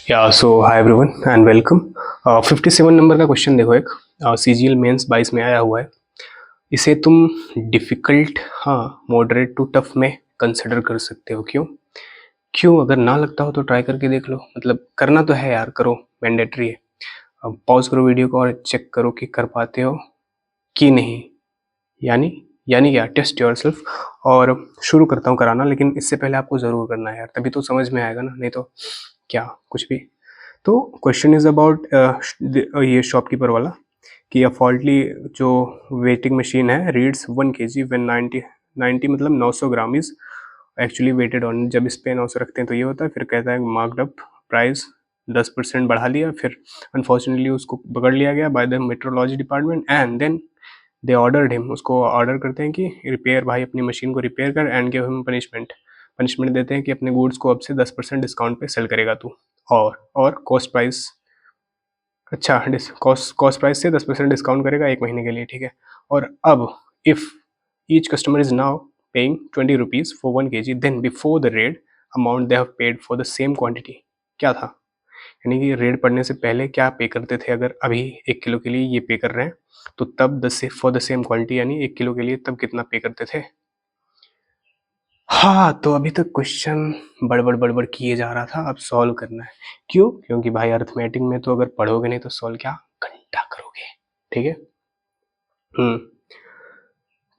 So hi everyone and welcome. 57 number का question देखो, एक सीजीएल मेंस 22 में आया हुआ है। इसे तुम डिफ़िकल्ट, हाँ मॉडरेट टू टफ में कंसिडर कर सकते हो। क्यों क्यों अगर ना लगता हो तो ट्राई करके देख लो, मतलब करना तो है यार, करो, मैंडेटरी है। अब पॉज करो वीडियो को और चेक करो कि कर पाते हो कि नहीं। यानी यानी क्या, टेस्ट योरसेल्फ। और शुरू करता हूँ कराना, लेकिन इससे पहले आपको ज़रूर करना है यार, तभी तो समझ में आएगा ना, नहीं तो क्या कुछ भी। तो क्वेश्चन इज अबाउट ये शॉपकीपर वाला कि अ फॉल्टली जो वेटिंग मशीन है रीड्स 1 kg व्हेन 90 मतलब 900 gram is actually weighted on. जब इस पे 900 रखते हैं तो ये होता है, फिर कहता है मार्क्ड अप प्राइस 10% बढ़ा लिया, फिर अनफॉर्चुनेटली उसको पकड़ लिया गया by the metrology department and then they ordered him. उसको ऑर्डर करते हैं कि रिपेयर, भाई अपनी मशीन को रिपेयर कर, and give him punishment. Punishment देते हैं कि अपने गुड्स को अब से 10% डिस्काउंट पे सेल करेगा तू। और कॉस्ट प्राइस, अच्छा कॉस्ट प्राइस से 10% डिस्काउंट करेगा 1 महीने के लिए, ठीक है। और अब if each customer is now paying 20 rupees for 1 kg, then before the red amount they have paid for the same quantity क्या था। यानी कि रेड पड़ने से पहले क्या पे करते थे, अगर अभी 1 किलो के लिए ये पे कर रहे हैं तो तब फॉर द सेम क्वांटिटी यानी 1 किलो के लिए तब कितना पे करते थे। हाँ, तो अभी तक क्वेश्चन बड़बड़ बड़बड़ किए जा रहा था, अब सॉल्व करना है। क्यों? क्योंकि भाई अरिथमेटिक में तो अगर पढ़ोगे नहीं तो सॉल्व क्या घंटा करोगे, ठीक है।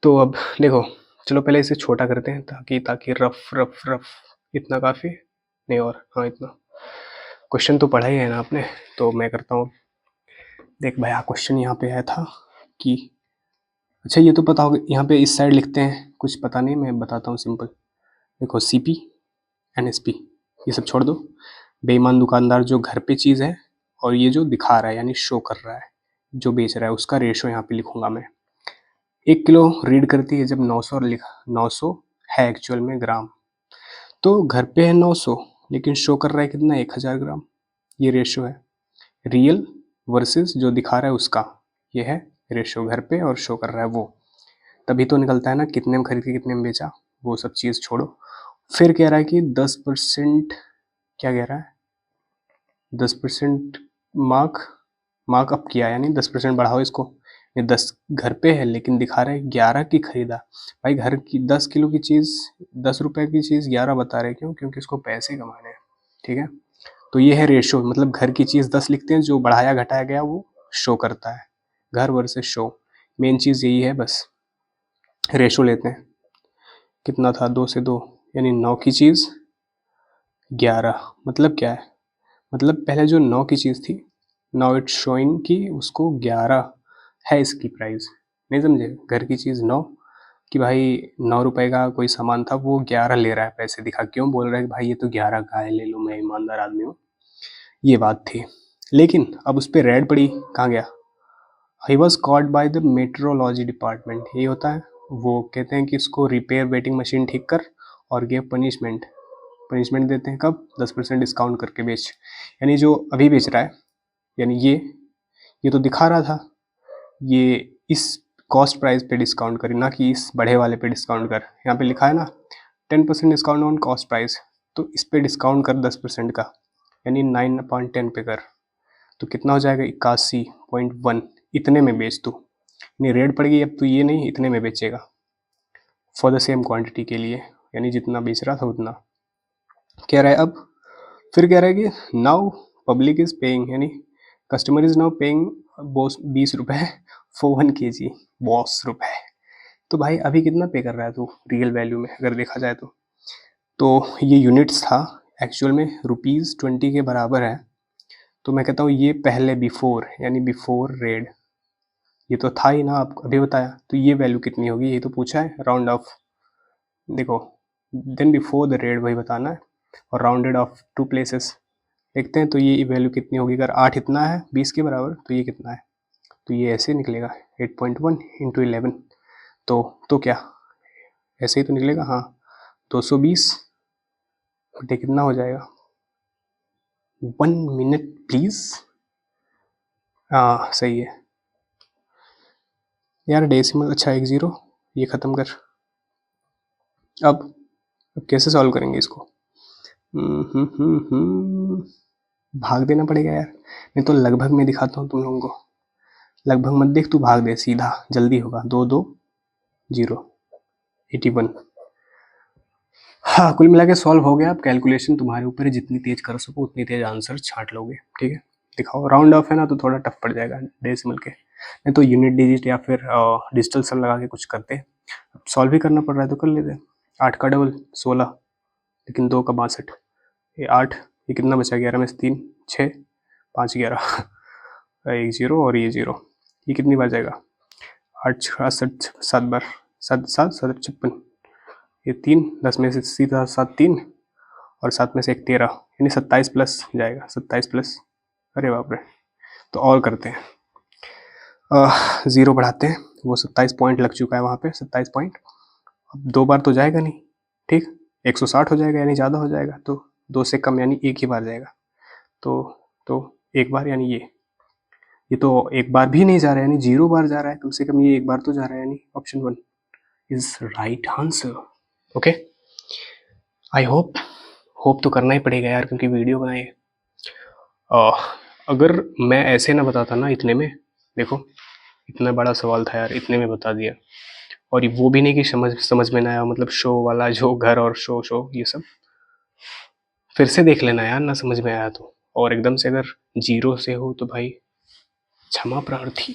तो अब देखो, चलो पहले इसे छोटा करते हैं ताकि ताकि रफ रफ रफ इतना काफ़ी नहीं, और हाँ इतना। क्वेश्चन तो पढ़ा ही है ना आपने, तो मैं करता हूँ। देख भाई, क्वेश्चन यहाँ पे आया था कि, अच्छा ये तो पता होगा, यहाँ पे इस साइड लिखते हैं, कुछ पता नहीं, मैं बताता हूँ सिंपल। देखो सीपी एनएसपी ये सब छोड़ दो। बेईमान दुकानदार जो घर पे चीज़ है और ये जो दिखा रहा है यानी शो कर रहा है जो बेच रहा है, उसका रेशो यहाँ पे लिखूंगा मैं। 1 किलो रीड करती है जब 900 लिखा, 900 है एक्चुअल में ग्राम, तो घर पे है 900 लेकिन शो कर रहा है कितना, 1000 ग्राम। ये रेशो है रियल वर्सेस जो दिखा रहा है उसका, ये है रेशो घर पे और शो कर रहा है वो। तभी तो निकलता है ना कितने में खरीद के कितने में बेचा। वो सब चीज़ छोड़ो, फिर कह रहा है कि 10%, क्या कह रहा है, 10% मार्क अप किया, यानी 10% बढ़ाओ इसको। ये 10 घर पे है लेकिन दिखा रहा है 11 की खरीदा। भाई घर की 10 किलो की चीज़, 10 रुपए की चीज़ 11 बता रहे, क्यों? क्योंकि इसको पैसे कमाने हैं, ठीक है। तो ये है रेशो, मतलब घर की चीज़ 10 लिखते हैं, जो बढ़ाया घटाया गया वो शो करता है। घर वर्सेस शो, मेन चीज़ यही है बस। रेशो लेते हैं, कितना था, 2 से 2 यानी 9 की चीज़ 11, मतलब क्या है, मतलब पहले जो 9 की चीज़ थी, नाउ इट्स शोइंग कि उसको 11 है इसकी प्राइस। नहीं समझे, घर की चीज़ 9 कि भाई 9 रुपए का कोई सामान था, वो 11 ले रहा है पैसे दिखा, क्यों बोल रहा है कि भाई ये तो 11 का है, ले लो, मैं ईमानदार आदमी हूँ। ये बात थी, लेकिन अब उस पर रेड पड़ी, कहाँ गया। He was caught by the metrology department, ये होता है, वो कहते हैं कि इसको रिपेयर वेटिंग मशीन ठीक कर और गिव पनिशमेंट। पनिशमेंट देते हैं कब, 10% डिस्काउंट करके बेच। यानी जो अभी बेच रहा है, यानी ये तो दिखा रहा था, ये इस कॉस्ट प्राइस पे डिस्काउंट करे, ना कि इस बढ़े वाले पे डिस्काउंट कर। यहाँ पे लिखा है ना 10% डिस्काउंट ऑन कॉस्ट प्राइस, तो इस पे डिस्काउंट कर 10% का, यानी 9/10 पे कर, तो कितना हो जाएगा, 81.1। इतने में बेच तू, नहीं रेड पड़ गई, अब तो ये नहीं इतने में बेचेगा फॉर द सेम क्वांटिटी के लिए, यानी जितना बेच रहा था उतना। कह रहा है अब, फिर कह रहा है कि नाउ पब्लिक इज पेइंग, यानी customer is now paying boss 20 रुपए फॉर 1 kg, बॉस रुपए। तो भाई अभी कितना पे कर रहा है तू रियल वैल्यू में अगर देखा जाए तो ये यूनिट्स था, एक्चुअल में ₹20 के बराबर है। तो मैं कहता हूँ ये पहले बिफोर, यानी बिफोर रेड, ये तो था ही ना, आपको अभी बताया, तो ये वैल्यू कितनी होगी, ये तो पूछा है राउंड ऑफ। देखो देन बिफोर द रेड वही बताना है, और राउंडेड ऑफ 2 प्लेसेस देखते हैं, तो ये वैल्यू कितनी होगी। अगर 8 इतना है 20 के बराबर, तो ये कितना है, तो ये ऐसे निकलेगा 8.1 इंटू 11, तो क्या ऐसे ही तो निकलेगा, हाँ 220 बटे कितना हो जाएगा, 1 मिनट प्लीज, हाँ सही है यार, डेसिमल, अच्छा 1 0, ये ख़त्म कर। अब कैसे सॉल्व करेंगे इसको, भाग देना पड़ेगा यार, नहीं तो लगभग मैं दिखाता हूँ तुम लोगों को। लगभग मत देख, तू भाग दे सीधा, जल्दी होगा। 2 2 0 81। हाँ, कुल मिला के सॉल्व हो गया। अब कैलकुलेशन तुम्हारे ऊपर है, जितनी तेज कर सको उतनी तेज आंसर छांट लोगे। ठीक है, दिखाओ। राउंड ऑफ है ना तो थोड़ा टफ पड़ जाएगा डेसिमल के, नहीं तो यूनिट डिजिट या फिर डिजिटल सम लगा के कुछ करते। सॉल्व ही करना पड़ रहा है तो कर लेते। 8 का डबल 16, लेकिन 2 का 62, ये 8, ये कितना बचा? 11 में से 3 6 5 11 एक 0 और ये 0, ये कितनी बार जाएगा? 8 68 7 बार, 7 7 7 56, ये 3 10 में से सीधा 7 3 और 7 में से 1 13, यानी 27 प्लस जाएगा। 27 प्लस, अरे बाप रे। तो और करते हैं, 0 बढ़ाते हैं। वो 27 पॉइंट लग चुका है वहाँ पे, 27 पॉइंट। अब 2 बार तो जाएगा नहीं, ठीक, 160 हो जाएगा, यानी ज़्यादा हो जाएगा। तो 2 से कम यानी एक ही बार जाएगा। तो एक बार, यानी ये तो एक बार भी नहीं जा रहा है, यानी 0 बार जा रहा है। कम से कम ये एक बार तो जा रहा है, यानी option 1 is right answer. Okay, I hope तो करना ही पड़ेगा यार, क्योंकि वीडियो बनाई है। अगर मैं ऐसे ना बताता ना इतने में, देखो इतना बड़ा सवाल था यार, इतने में बता दिया। और ये वो भी नहीं कि समझ में ना आया, मतलब शो वाला जो घर और शो ये सब फिर से देख लेना यार, ना समझ में आया तो। और एकदम से अगर 0 से हो तो भाई क्षमा प्रार्थी।